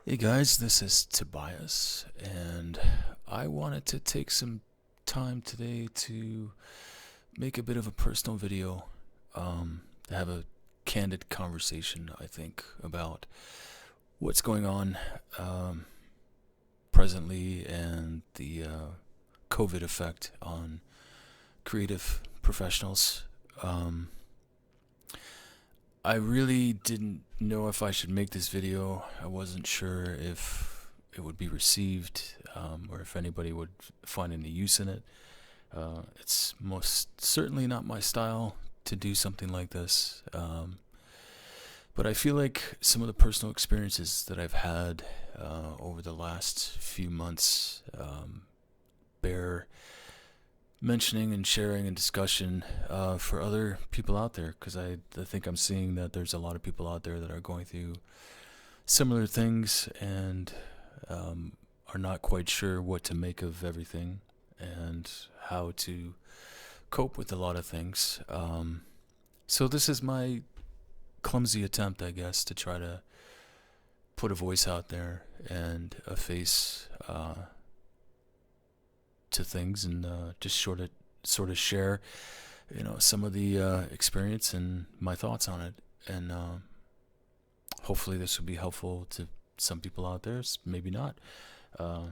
Hey guys, this is Tobias, and I wanted to take some time today to make a bit of a personal video, to have a candid conversation, I think, about what's going on presently and the COVID effect on creative professionals. Um, I really didn't know if I should make this video. I wasn't sure if it would be received, or if anybody would find any use in it. It's most certainly not my style to do something like this. But I feel like some of the personal experiences that I've had over the last few months bear mentioning and sharing and discussion for other people out there, because I think I'm seeing that there's a lot of people out there that are going through similar things and are not quite sure what to make of everything and how to cope with a lot of things. So this is my clumsy attempt, I guess, to try to put a voice out there and a face to things, and just sort of share, some of the experience and my thoughts on it. And hopefully this will be helpful to some people out there. Maybe not. Uh,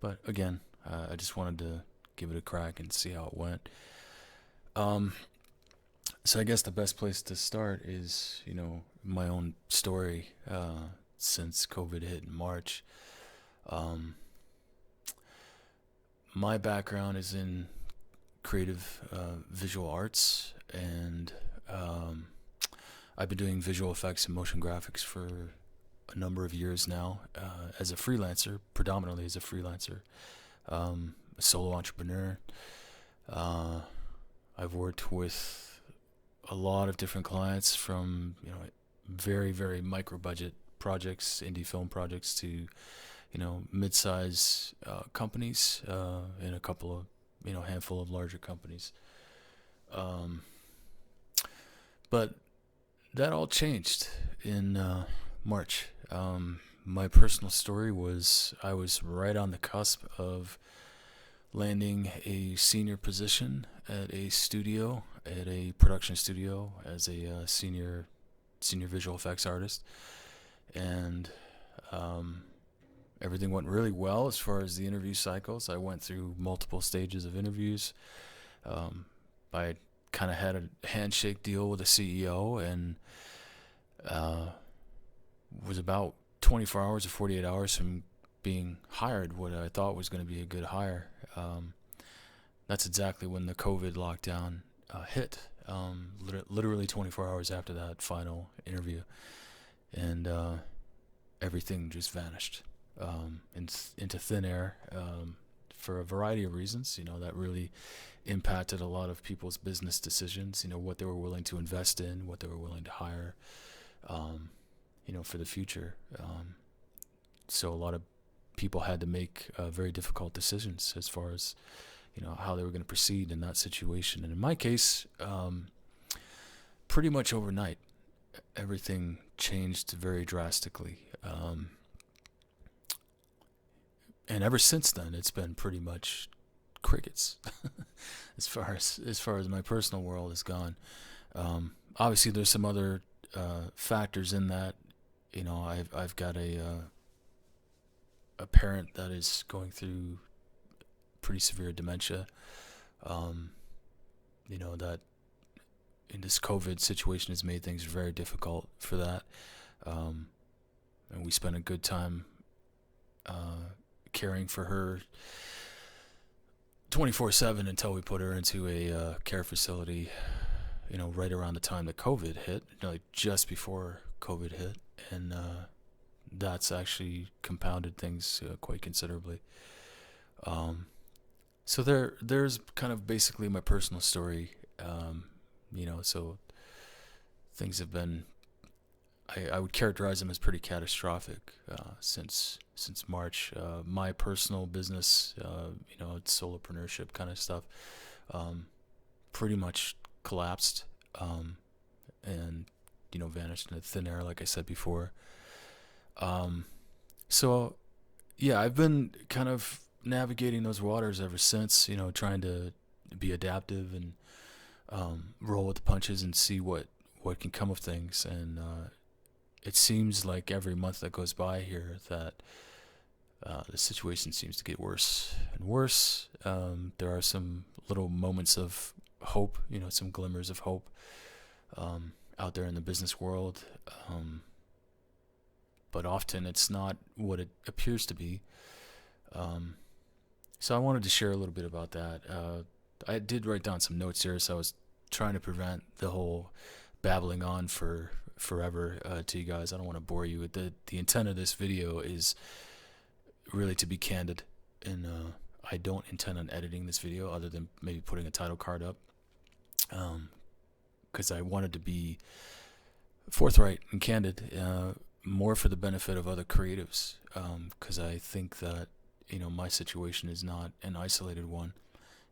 but again, I just wanted to give it a crack and see how it went. Um, so I guess the best place to start is, my own story since COVID hit in March. Um, my background is in creative visual arts, and I've been doing visual effects and motion graphics for a number of years now, as a freelancer, predominantly as a freelancer, a solo entrepreneur. Uh, I've worked with a lot of different clients, from very very micro budget projects, indie film projects, to mid-size companies, and a couple of handful of larger companies. Um, but that all changed in March. My personal story was I was right on the cusp of landing a senior position at a studio, at a production studio, as a senior visual effects artist, and um, everything went really well as far as the interview cycles. I went through multiple stages of interviews. Um, I kind of had a handshake deal with the CEO, and uh, was about 24 hours or 48 hours from being hired, what I thought was going to be a good hire. That's exactly when the COVID lockdown hit. Literally 24 hours after that final interview, and everything just vanished into thin air, for a variety of reasons. That really impacted a lot of people's business decisions. What they were willing to invest in, what they were willing to hire, for the future. So a lot of people had to make very difficult decisions as far as how they were going to proceed in that situation. And in my case, pretty much overnight, everything changed very drastically. And ever since then, it's been pretty much crickets as far as my personal world has gone. Obviously, there's some other factors in that. I've got a parent that is going through pretty severe dementia. That in this COVID situation has made things very difficult for that. And we spent a good time caring for her 24/7 until we put her into a care facility. Right around the time that COVID hit, like just before COVID hit, and that's actually compounded things quite considerably. So there's kind of basically my personal story. So things have been, I would characterize them as pretty catastrophic since March. My personal business, it's solopreneurship kind of stuff, pretty much collapsed, and vanished into thin air, like I said before. So yeah, I've been kind of navigating those waters ever since, trying to be adaptive and roll with the punches and see what can come of things. And it seems like every month that goes by here that the situation seems to get worse and worse. There are some little moments of hope, some glimmers of hope out there in the business world. But often it's not what it appears to be. So I wanted to share a little bit about that. I did write down some notes here, so I was trying to prevent the whole babbling on for forever to you guys. I don't want to bore you. The intent of this video is really to be candid, and I don't intend on editing this video other than maybe putting a title card up, because I wanted to be forthright and candid, more for the benefit of other creatives, because I think that my situation is not an isolated one,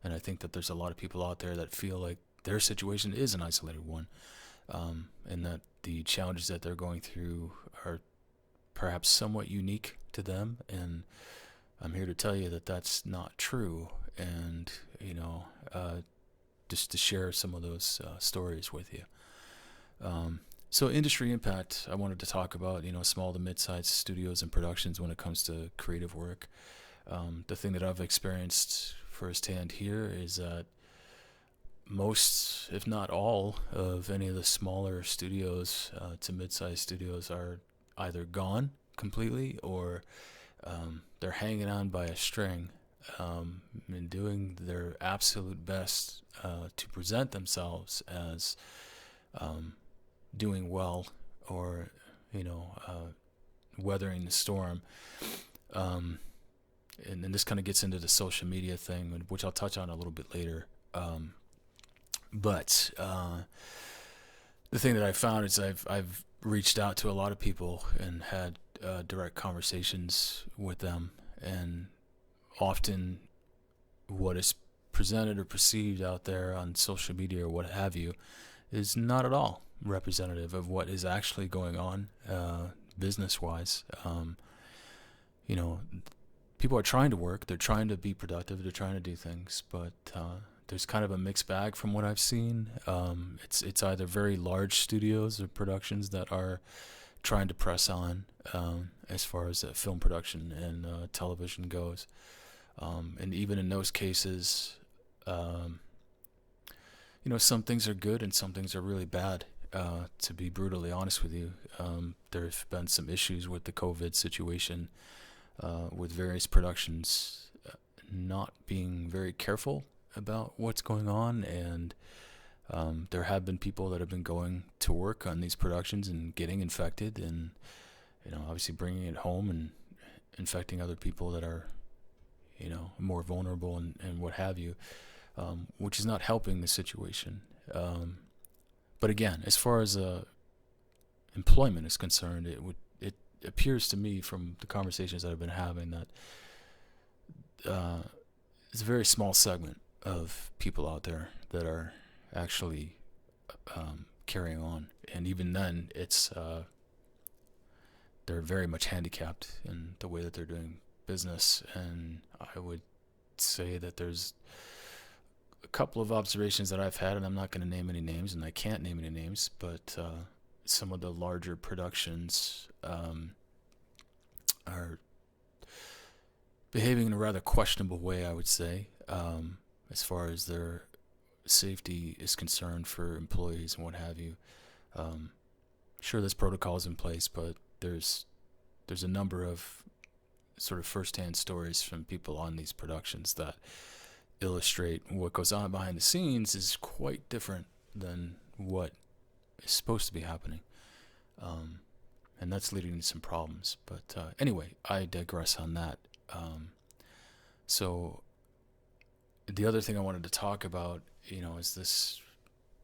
and I think that there's a lot of people out there that feel like their situation is an isolated one, and that the challenges that they're going through are perhaps somewhat unique to them. And I'm here to tell you that that's not true, and just to share some of those stories with you. So industry impact, I wanted to talk about, small to mid-sized studios and productions when it comes to creative work. The thing that I've experienced firsthand here is that most, if not all, of any of the smaller studios to mid-sized studios are either gone completely, or they're hanging on by a string, and doing their absolute best to present themselves as doing well, or weathering the storm. And then this kind of gets into the social media thing, which I'll touch on a little bit later. But the thing that I found is I've reached out to a lot of people and had direct conversations with them, and often what is presented or perceived out there on social media or what have you is not at all representative of what is actually going on business-wise. People are trying to work, they're trying to be productive, they're trying to do things, but there's kind of a mixed bag from what I've seen. It's either very large studios or productions that are trying to press on as far as film production and television goes. And even in those cases, some things are good and some things are really bad. To be brutally honest with you, there have been some issues with the COVID situation, with various productions not being very careful about what's going on, and there have been people that have been going to work on these productions and getting infected, and obviously bringing it home and infecting other people that are more vulnerable and what have you, which is not helping the situation. But again, as far as employment is concerned, it appears to me from the conversations that I've been having that it's a very small segment of people out there that are actually carrying on, and even then, it's they're very much handicapped in the way that they're doing business. And I would say that there's a couple of observations that I've had, and I'm not going to name any names, and I can't name any names, but some of the larger productions are behaving in a rather questionable way, I would say, as far as their safety is concerned for employees and what have you. Sure, there's protocols in place, but there's a number of sort of first-hand stories from people on these productions that illustrate what goes on behind the scenes is quite different than what is supposed to be happening, and that's leading to some problems. But anyway, I digress on that. So the other thing I wanted to talk about, is this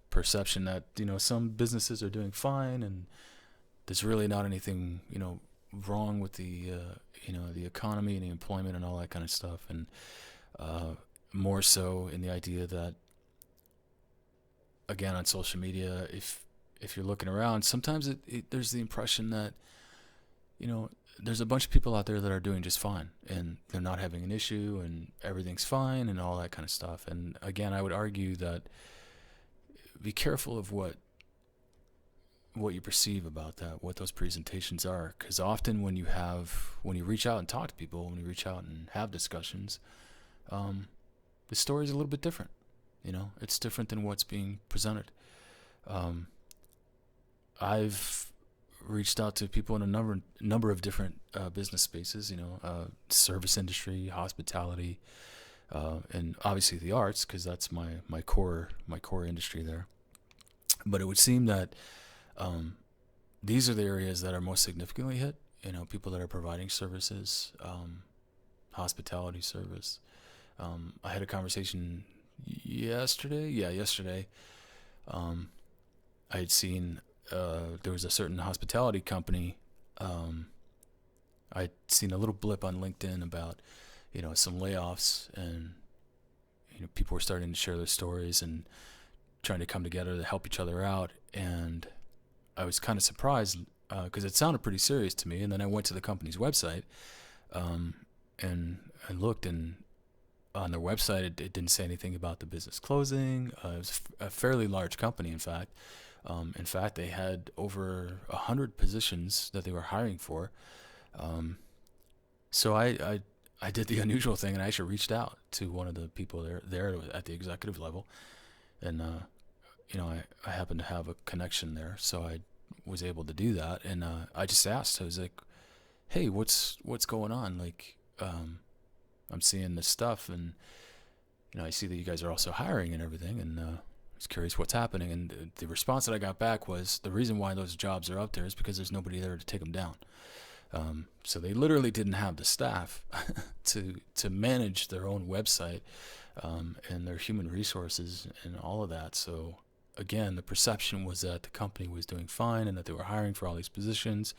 perception that some businesses are doing fine, and there's really not anything wrong with the the economy and the employment and all that kind of stuff, and more so in the idea that, again, on social media, if you're looking around, sometimes there's the impression that there's a bunch of people out there that are doing just fine, and they're not having an issue, and everything's fine, and all that kind of stuff. And again, I would argue that be careful of what you perceive about that, what those presentations are, because often when you reach out and talk to people, when you reach out and have discussions, the story is a little bit different. It's different than what's being presented. I've reached out to people in a number of different business spaces, service industry, hospitality, and obviously the arts, because that's my core industry there. But it would seem that these are the areas that are most significantly hit. People that are providing services, hospitality service. I had a conversation yesterday. I had seen there was a certain hospitality company. I'd seen a little blip on LinkedIn about some layoffs, and people were starting to share their stories and trying to come together to help each other out. And I was kind of surprised because it sounded pretty serious to me. And then I went to the company's website, and I looked, and on their website it didn't say anything about the business closing. It was a fairly large company, in fact. In fact, they had over 100 positions that they were hiring for. So I did the unusual thing, and I actually reached out to one of the people there at the executive level, and I happened to have a connection there, so I was able to do that. And I just asked. I was like, "Hey, what's going on? Like, I'm seeing this stuff, and I see that you guys are also hiring and everything, and I was curious what's happening." And the response that I got back was, the reason why those jobs are up there is because there's nobody there to take them down. So they literally didn't have the staff to manage their own website, and their human resources and all of that. So again, the perception was that the company was doing fine and that they were hiring for all these positions.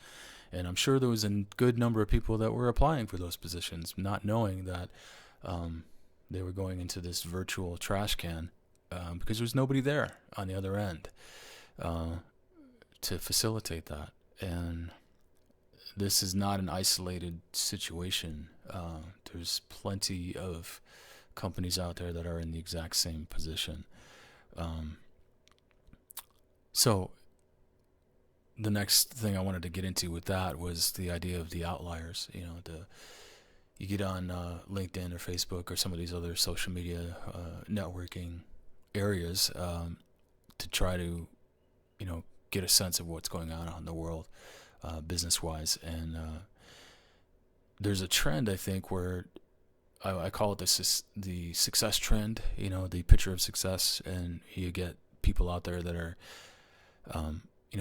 And I'm sure there was a good number of people that were applying for those positions, not knowing that they were going into this virtual trash can, because there was nobody there on the other end to facilitate that. And this is not an isolated situation. There's plenty of companies out there that are in the exact same position. So the next thing I wanted to get into with that was the idea of the outliers. You get on LinkedIn or Facebook or some of these other social media networking areas to try to get a sense of what's going on in the world business-wise. And there's a trend, I think, where I call it the success trend, the picture of success, and you get people out there that are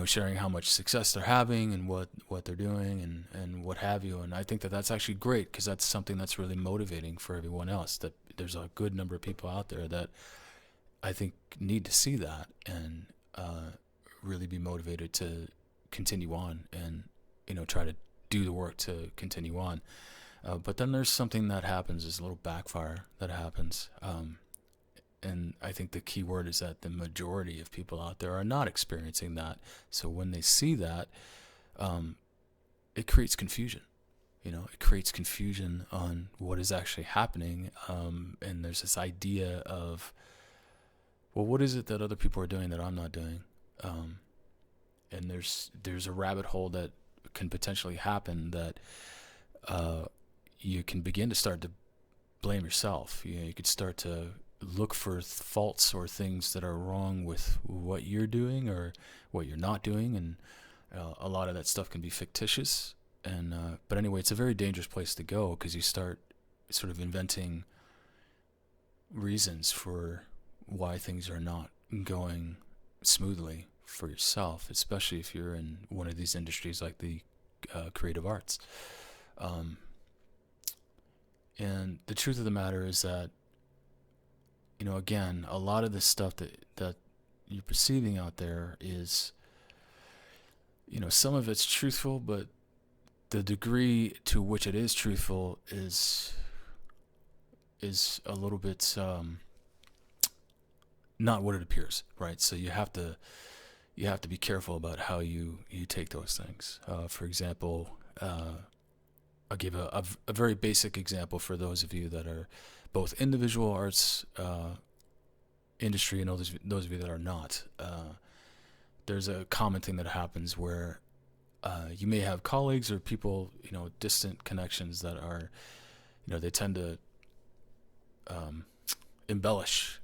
sharing how much success they're having and what they're doing and what have you. And I think that that's actually great, because that's something that's really motivating for everyone else, that there's a good number of people out there that I think need to see that and really be motivated to continue on and try to do the work to continue on. But then there's something that happens, there's a little backfire that happens. And I think the key word is that the majority of people out there are not experiencing that. So when they see that, it creates confusion. It creates confusion on what is actually happening. And there's this idea of, well, what is it that other people are doing that I'm not doing? And there's a rabbit hole that can potentially happen that you can begin to start to blame yourself. You could start to look for faults or things that are wrong with what you're doing or what you're not doing, and a lot of that stuff can be fictitious. And but anyway, it's a very dangerous place to go, because you start sort of inventing reasons for why things are not going smoothly for yourself, especially if you're in one of these industries like the creative arts. And the truth of the matter is that, again, a lot of the stuff that you're perceiving out there is, some of it's truthful, but the degree to which it is truthful is a little bit not what it appears, right? So you have to be careful about how you take those things. For example, I'll give a very basic example for those of you that are both in the visual arts industry and those of you that are not. There's a common thing that happens where you may have colleagues or people, distant connections that are, they tend to embellish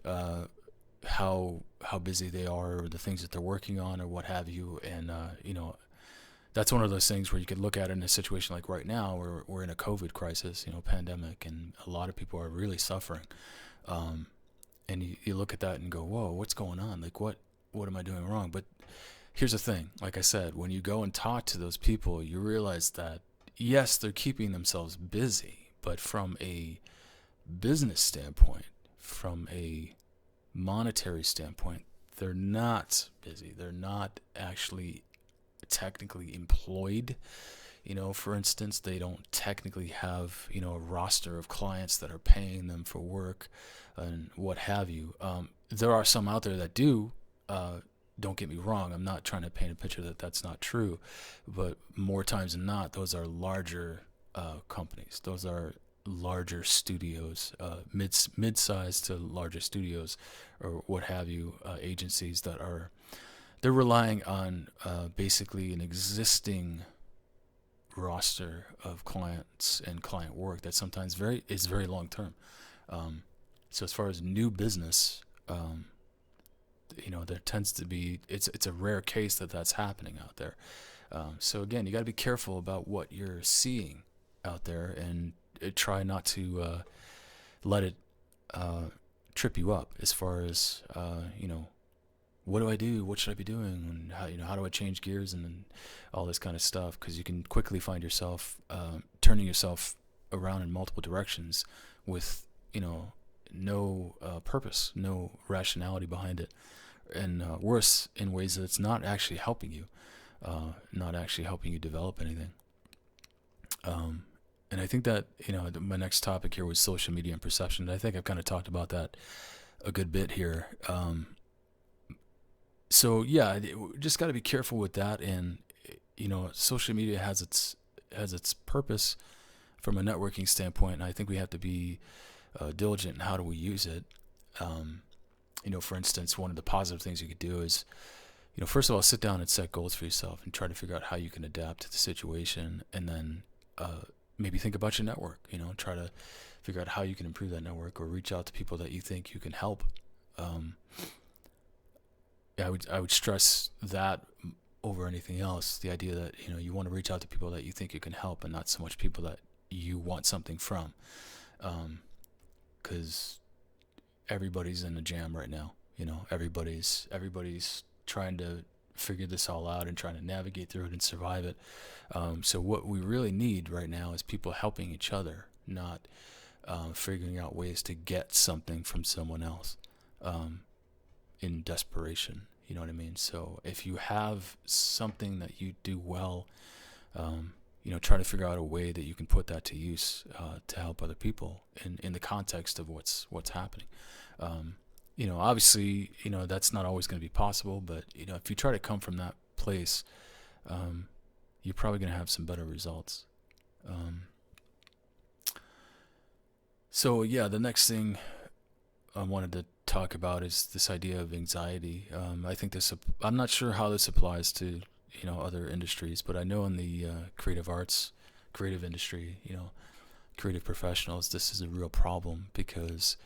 how busy they are or the things that they're working on or what have you, and that's one of those things where you could look at it in a situation like right now where we're in a COVID crisis, pandemic, and a lot of people are really suffering. And you look at that and go, whoa, what's going on? Like, what am I doing wrong? But here's the thing. Like I said, when you go and talk to those people, you realize that, yes, they're keeping themselves busy, but from a business standpoint, from a monetary standpoint, they're not busy. They're not actually technically employed. For instance, they don't technically have, a roster of clients that are paying them for work and what have you. There are some out there that do. Don't get me wrong. I'm not trying to paint a picture that that's not true, but more times than not, those are larger companies. Those are larger studios, mid-sized to larger studios, or what have you, agencies that they're relying on basically an existing roster of clients and client work that sometimes is very long term. So as far as new business, there tends to be, it's a rare case that that's happening out there. So again, you got to be careful about what you're seeing out there, and try not to let it trip you up as far as what do I do? What should I be doing? And how do I change gears and all this kind of stuff? Because you can quickly find yourself turning yourself around in multiple directions with no purpose, no rationality behind it, and worse, in ways that it's not actually helping you, develop anything. And I think that my next topic here was social media and perception. I think I've kind of talked about that a good bit here. So yeah, just got to be careful with that. And social media has its purpose from a networking standpoint, and I think we have to be diligent in how do we use it. For instance, one of the positive things you could do is, first of all, sit down and set goals for yourself and try to figure out how you can adapt to the situation, and then maybe think about your network. Try to figure out how you can improve that network or reach out to people that you think you can help. I would stress that over anything else. The idea that you want to reach out to people that you think you can help, and not so much people that you want something from, because everybody's in a jam right now. Everybody's trying to figure this all out and trying to navigate through it and survive it. So what we really need right now is people helping each other, not figuring out ways to get something from someone else. In desperation, you know what I mean? So if you have something that you do well, try to figure out a way that you can put that to use to help other people in the context of what's happening. Obviously, that's not always going to be possible, but if you try to come from that place, you're probably going to have some better results. So yeah, the next thing I wanted to talk about is this idea of anxiety. I think I'm not sure how this applies to other industries, but I know in the creative industry, creative professionals, this is a real problem because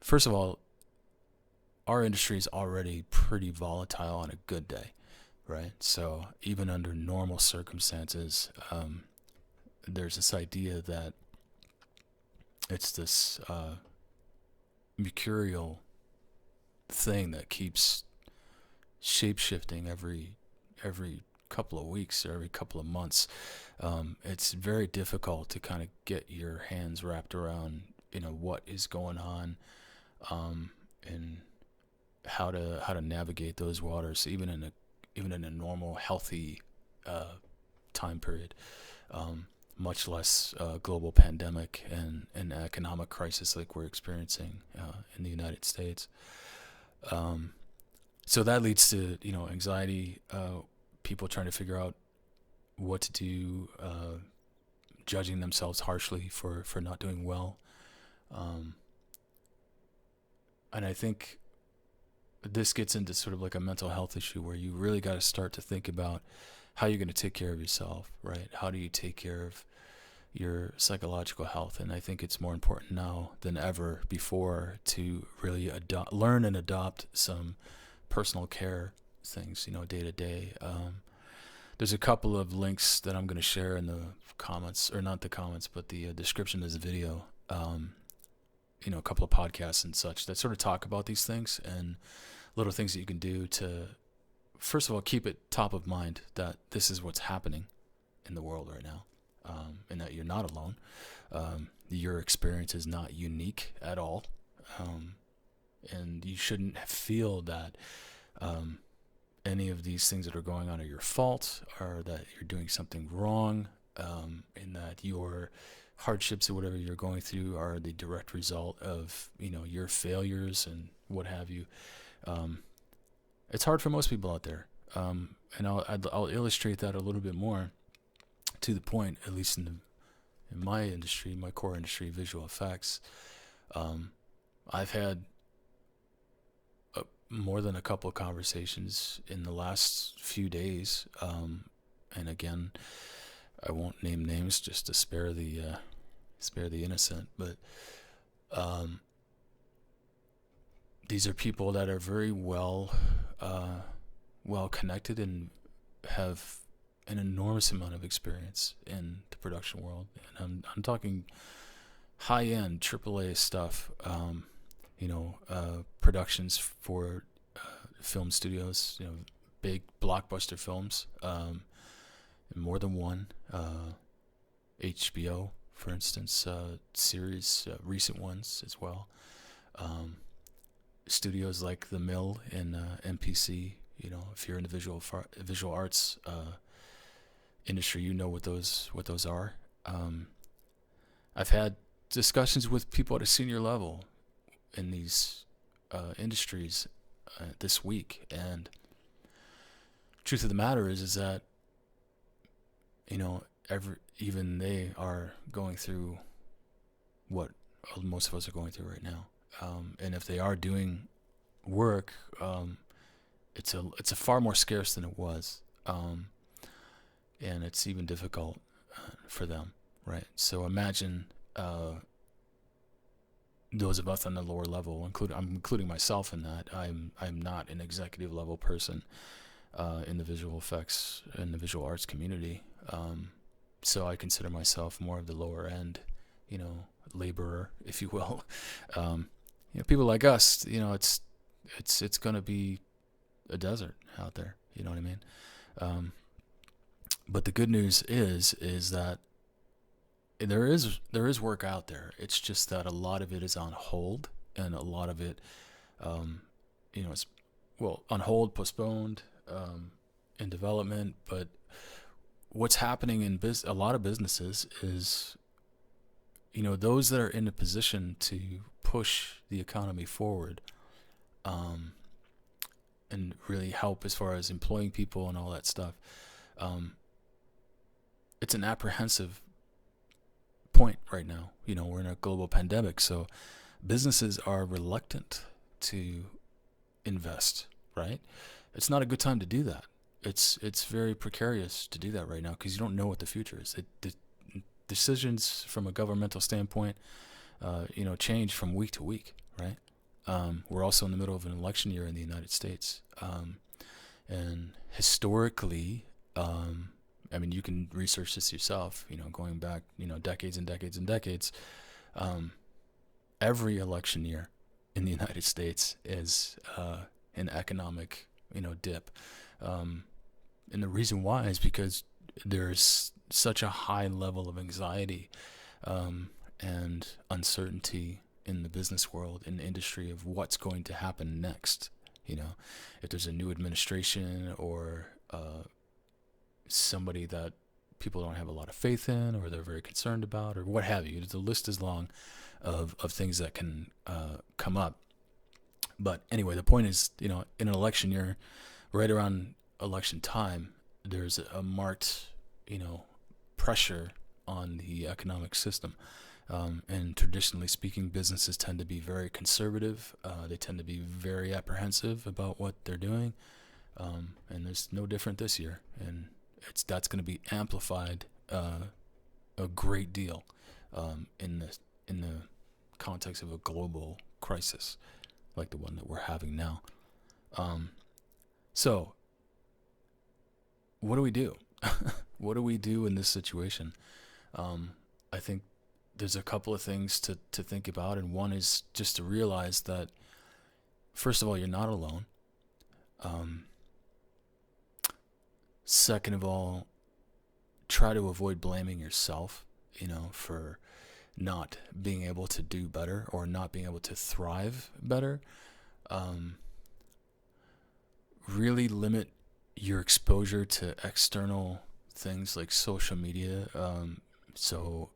first of all, our industry is already pretty volatile on a good day, right? So even under normal circumstances, there's this idea that it's this mercurial thing that keeps shape-shifting every couple of weeks or every couple of months. It's very difficult to kind of get your hands wrapped around what is going on, and how to navigate those waters, even in a normal healthy time period, much less global pandemic and an economic crisis like we're experiencing in the United States. So that leads to anxiety, people trying to figure out what to do, judging themselves harshly for not doing well. Um, and I think this gets into sort of like a mental health issue where you really got to start to think about how you're going to take care of yourself, right? How do you take care of your psychological health? And I think it's more important now than ever before to really learn and adopt some personal care things, day to day. There's a couple of links that I'm going to share in the comments, or not the comments, but the description of the video. A couple of podcasts and such that sort of talk about these things and little things that you can do to, first of all, keep it top of mind that this is what's happening in the world right now, and that you're not alone. Your experience is not unique at all, and you shouldn't feel that any of these things that are going on are your fault, or that you're doing something wrong, and that your hardships or whatever you're going through are the direct result of your failures and what have you. It's hard for most people out there, and I'll illustrate that a little bit more to the point, at least in my industry, my core industry, visual effects. I've had more than a couple of conversations in the last few days, and again, I won't name names just to spare the innocent, but these are people that are very well connected and have an enormous amount of experience in the production world, and I'm talking high end AAA stuff. Productions for film studios, big blockbuster films, more than one. HBO, for instance, series, recent ones as well. Studios like The Mill in MPC. If you're in the visual arts industry, you know what those are. I've had discussions with people at a senior level in these industries this week, and truth of the matter is that even they are going through what most of us are going through right now, and if they are doing work, it's a far more scarce than it was, and it's even difficult for them, right? So imagine those of us on the lower level, I'm including myself in that. I'm not an executive level person in the visual effects and the visual arts community. So I consider myself more of the lower end, laborer, if you will. People like us, it's going to be a desert out there. You know what I mean? But the good news is that there is work out there. It's just that a lot of it is on hold, and a lot of it, it's on hold, postponed, in development. But what's happening in a lot of businesses is, those that are in a position to push the economy forward, and really help as far as employing people and all that stuff. It's an apprehensive point right now. We're in a global pandemic, so businesses are reluctant to invest, right? It's not a good time to do that. It's very precarious to do that right now because you don't know what the future is. The decisions from a governmental standpoint, change from week to week, right? We're also in the middle of an election year in the United States, and historically, you can research this yourself, going back, decades and decades and decades. Every election year in the United States is an economic, dip. And the reason why is because there's such a high level of anxiety and uncertainty in the business world, in the industry, of what's going to happen next. If there's a new administration or somebody that people don't have a lot of faith in, or they're very concerned about, or what have you. The list is long of things that can come up. But anyway, the point is, in an election year, right around election time, there's a marked pressure on the economic system. And traditionally speaking, businesses tend to be very conservative. They tend to be very apprehensive about what they're doing. And it's no different this year. And that's going to be amplified a great deal in the context of a global crisis like the one that we're having now. So, what do we do? What do we do in this situation? I think there's a couple of things to think about, and one is just to realize that, first of all, you're not alone. Second of all, try to avoid blaming yourself, for not being able to do better or not being able to thrive better. Really limit your exposure to external things like social media. So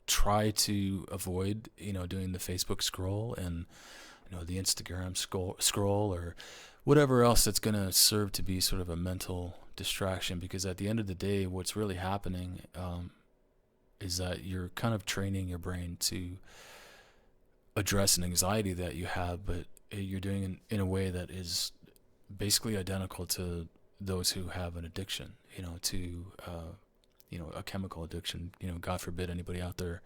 try to avoid, doing the Facebook scroll and, the Instagram scroll or whatever else that's going to serve to be sort of a mental distraction. Because at the end of the day, what's really happening is that you're kind of training your brain to address an anxiety that you have, but you're doing it in a way that is basically identical to those who have an addiction, to a chemical addiction. God forbid anybody out there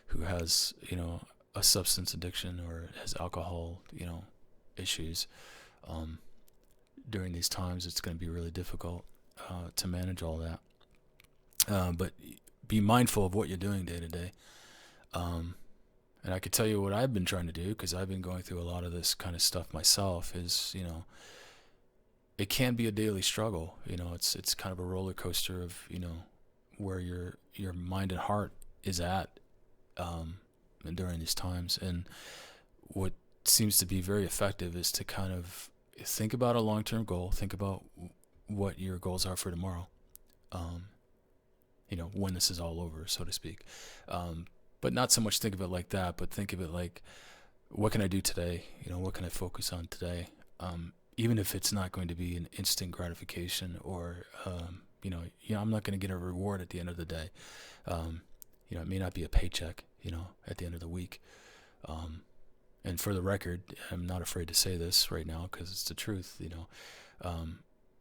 who has, a substance addiction or has alcohol, issues. During these times, it's going to be really difficult to manage all that. But be mindful of what you're doing day to day. And I could tell you what I've been trying to do, because I've been going through a lot of this kind of stuff myself, is, it can be a daily struggle. It's kind of a roller coaster of, where your mind and heart is at during these times. And what seems to be very effective is to kind of think about a long-term goal, think about what your goals are for tomorrow, when this is all over, so to speak. But not so much think of it like that, but think of it like, what can I do today? What can I focus on today? Even if it's not going to be an instant gratification or, I'm not going to get a reward at the end of the day. It may not be a paycheck, at the end of the week. And for the record, I'm not afraid to say this right now because it's the truth,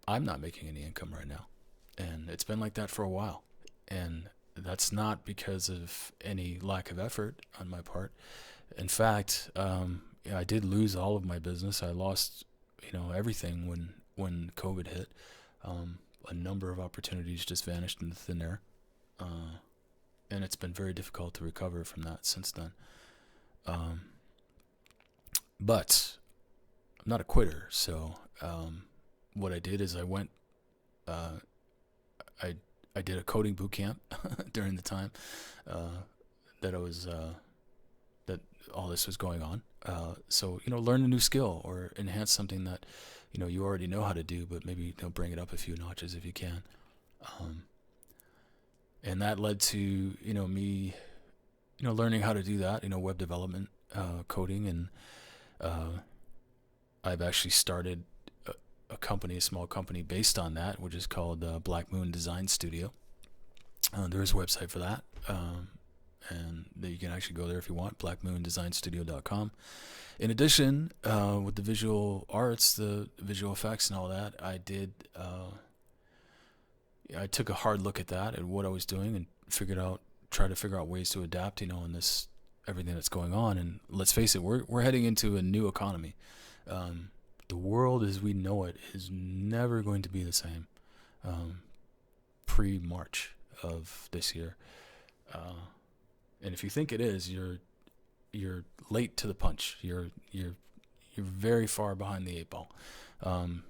I'm not making any income right now. And it's been like that for a while. And that's not because of any lack of effort on my part. In fact, I did lose all of my business. I lost, everything when COVID hit. A number of opportunities just vanished into thin air. And it's been very difficult to recover from that since then. But I'm not a quitter. So what I did is I went, I did a coding boot camp during the time that I was that all this was going on. So learn a new skill or enhance something that you already know how to do, but maybe bring it up a few notches if you can. And that led to me learning how to do that, web development, coding, and I've actually started a company, a small company based on that, which is called Black Moon Design Studio. There is a website for that, and you can actually go there if you want, blackmoondesignstudio.com. In addition, with the visual arts, the visual effects and all that, I took a hard look at that, at what I was doing, and tried to figure out ways to adapt, in this, everything that's going on. And let's face it, we're heading into a new economy. The world as we know it is never going to be the same pre-March of this year. And if you think it is, you're late to the punch. You're very far behind the eight ball.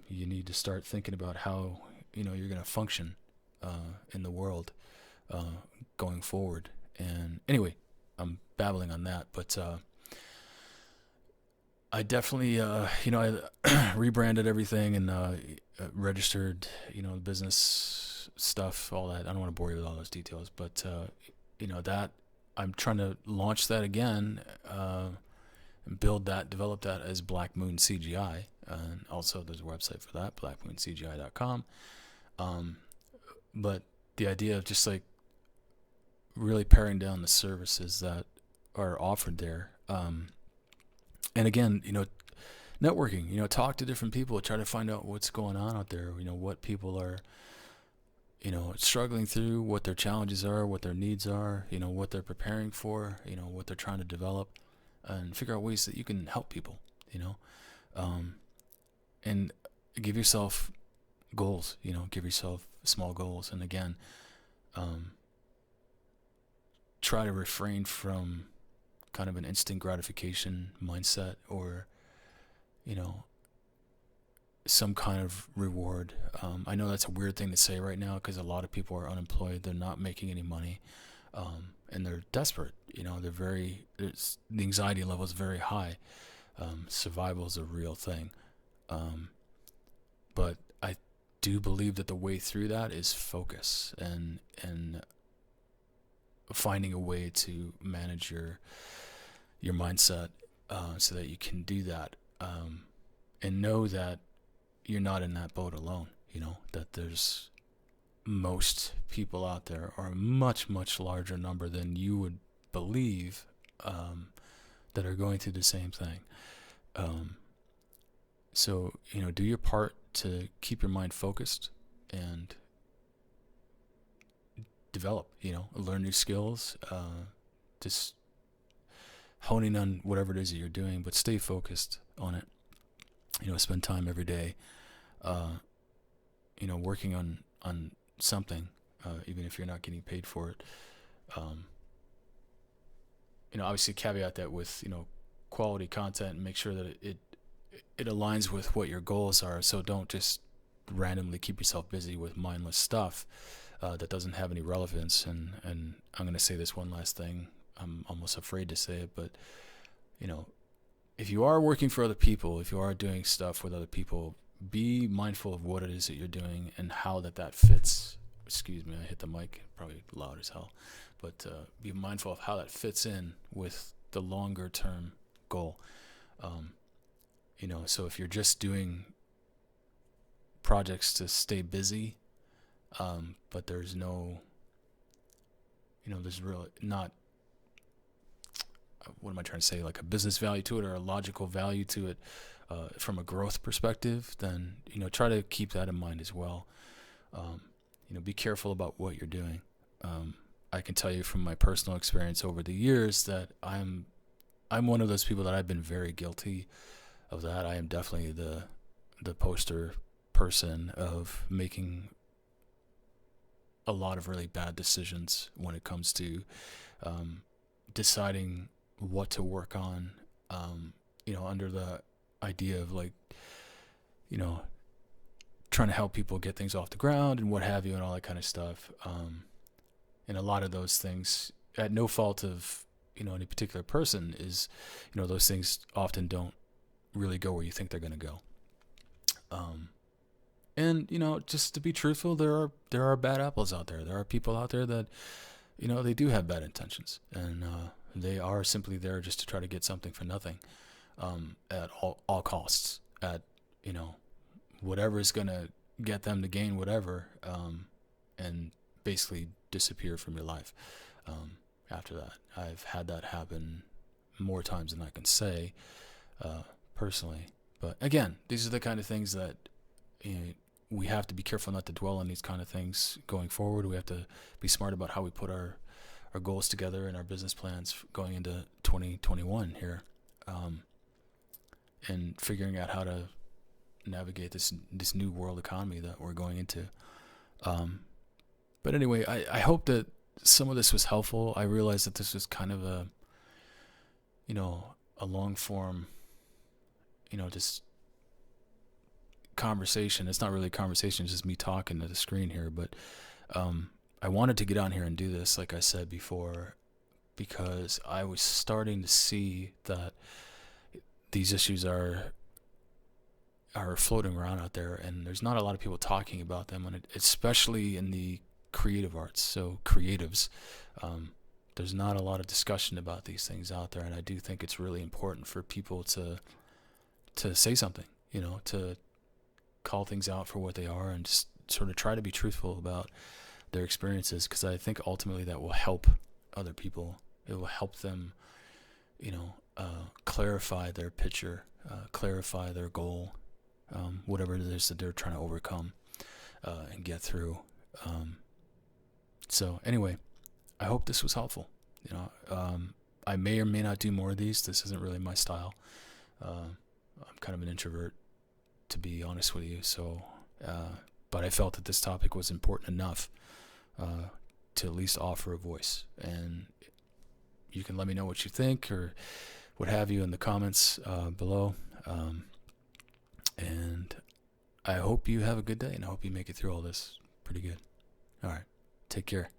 You need to start thinking about how you're going to function in the world going forward. And anyway, I'm babbling on that, but I definitely, I rebranded everything and registered, business stuff, all that. I don't want to bore you with all those details, but, that I'm trying to launch that again, and develop that as Black Moon CGI. And also there's a website for that, blackmooncgi.com. But the idea of just like really paring down the services that are offered there. And again, networking, talk to different people, try to find out what's going on out there, what people are, struggling through, what their challenges are, what their needs are, what they're preparing for, what they're trying to develop, and figure out ways that you can help people, um, and give yourself goals, give yourself small goals. And again, try to refrain from kind of an instant gratification mindset, or, some kind of reward. I know that's a weird thing to say right now because a lot of people are unemployed. They're not making any money, and they're desperate. The anxiety level is very high. Survival is a real thing. But I do believe that the way through that is focus and finding a way to manage your mindset, so that you can do that, and know that you're not in that boat alone. That there's most people out there, or a much, much larger number than you would believe, that are going through the same thing. So, do your part to keep your mind focused and develop, learn new skills, just honing on whatever it is that you're doing, but stay focused on it. Spend time every day, working on something, even if you're not getting paid for it. Obviously caveat that with, quality content, and make sure that it aligns with what your goals are. So don't just randomly keep yourself busy with mindless stuff that doesn't have any relevance. And I'm going to say this one last thing. I'm almost afraid to say it, but if you are working for other people, if you are doing stuff with other people, be mindful of what it is that you're doing and how that fits. Excuse me, I hit the mic, probably loud as hell, but be mindful of how that fits in with the longer term goal. So if you're just doing projects to stay busy, but there's no, there's really not, what am I trying to say, like a business value to it or a logical value to it, from a growth perspective, then, try to keep that in mind as well. Be careful about what you're doing. I can tell you from my personal experience over the years that I'm one of those people that I've been very guilty of that. I am definitely the poster person of making a lot of really bad decisions when it comes to deciding what to work on, under the idea of like, trying to help people get things off the ground and what have you and all that kind of stuff. And a lot of those things, at no fault of, any particular person, is, those things often don't really go where you think they're going to go. And, just to be truthful, there are bad apples out there. There are people out there that, they do have bad intentions, and they are simply there just to try to get something for nothing, at all costs, at, whatever is going to get them to gain whatever, and basically disappear from your life after that. I've had that happen more times than I can say, personally. But again, these are the kind of things that, we have to be careful not to dwell on these kind of things going forward. We have to be smart about how we put our goals together and our business plans going into 2021 here, and figuring out how to navigate this new world economy that we're going into. But anyway, I hope that some of this was helpful. I realize that this was kind of a long form, just conversation. It's not really a conversation, it's just me talking to the screen here. But I wanted to get on here and do this, like I said before, because I was starting to see that these issues are floating around out there, and there's not a lot of people talking about them, and especially in the creative arts. So creatives, there's not a lot of discussion about these things out there, and I do think it's really important for people to say something, to call things out for what they are, and just sort of try to be truthful about their experiences, because I think ultimately that will help other people. It will help them, clarify their picture, clarify their goal, whatever it is that they're trying to overcome and get through. So anyway, I hope this was helpful. I may or may not do more of these. This isn't really my style. I'm kind of an introvert, to be honest with you. So, but I felt that this topic was important enough to at least offer a voice. And you can let me know what you think or what have you in the comments below. And I hope you have a good day, and I hope you make it through all this pretty good. All right. Take care.